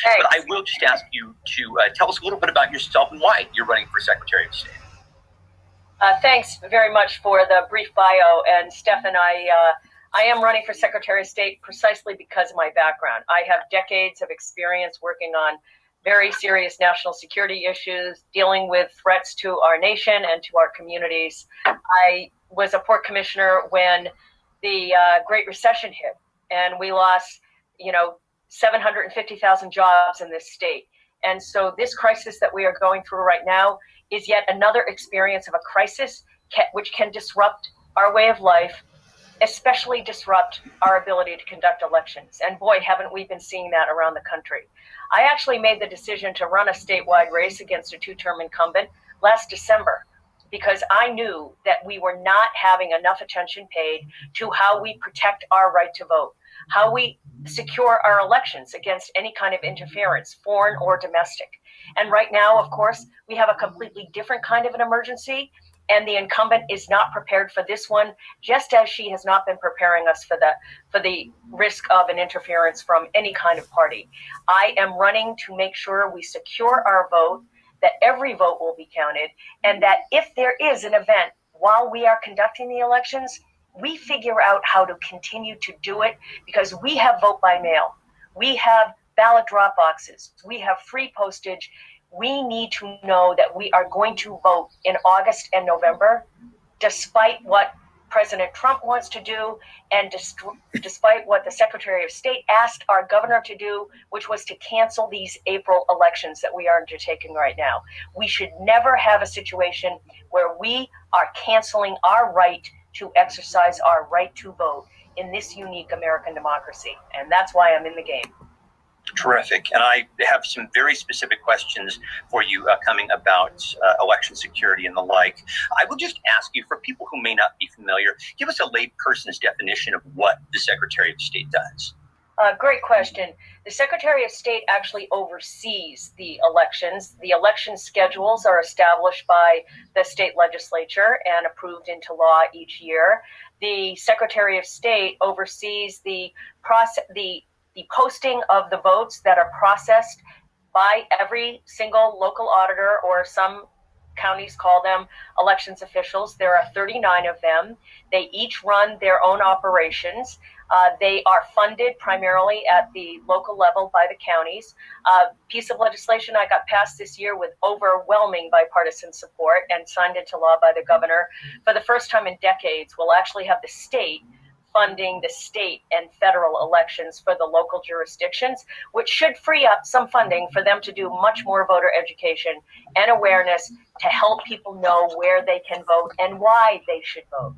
But I will just ask you to tell us a little bit about yourself and why you're running for Secretary of State. Thanks very much for the brief bio. And Stefan, I am running for Secretary of State precisely because of my background. I have decades of experience working on very serious national security issues, dealing with threats to our nation and to our communities. I was a port commissioner when the Great Recession hit, and we lost, 750,000 jobs in this state. And so this crisis that we are going through right now is yet another experience of a crisis which can disrupt our way of life, especially disrupt our ability to conduct elections. And boy, haven't we been seeing that around the country. I actually made the decision to run a statewide race against a two-term incumbent last December because I knew that we were not having enough attention paid to how we protect our right to vote, how we secure our elections against any kind of interference, foreign or domestic. And right now, of course, we have a completely different kind of an emergency, and the incumbent is not prepared for this one, just as she has not been preparing us for the risk of an interference from any kind of party. I am running to make sure we secure our vote, that every vote will be counted, and that if there is an event while we are conducting the elections, we figure out how to continue to do it, because we have vote by mail. We have ballot drop boxes. We have free postage. We need to know that we are going to vote in August and November, despite what President Trump wants to do, and despite what the Secretary of State asked our governor to do, which was to cancel these April elections that we are undertaking right now. We should never have a situation where we are canceling our right to exercise our right to vote in this unique American democracy. And that's why I'm in the game. Terrific. And I have some very specific questions for you coming about election security and the like. I will just ask you, for people who may not be familiar, give us a layperson's definition of what the Secretary of State does. Great question. The Secretary of State actually oversees the elections. The election schedules are established by the state legislature and approved into law each year. The Secretary of State oversees the posting of the votes that are processed by every single local auditor, or some counties call them elections officials. There are 39 of them. They each run their own operations. They are funded primarily at the local level by the counties. Piece of legislation I got passed this year with overwhelming bipartisan support and signed into law by the governor. For the first time in decades, we'll actually have the state funding the state and federal elections for the local jurisdictions, which should free up some funding for them to do much more voter education and awareness to help people know where they can vote and why they should vote.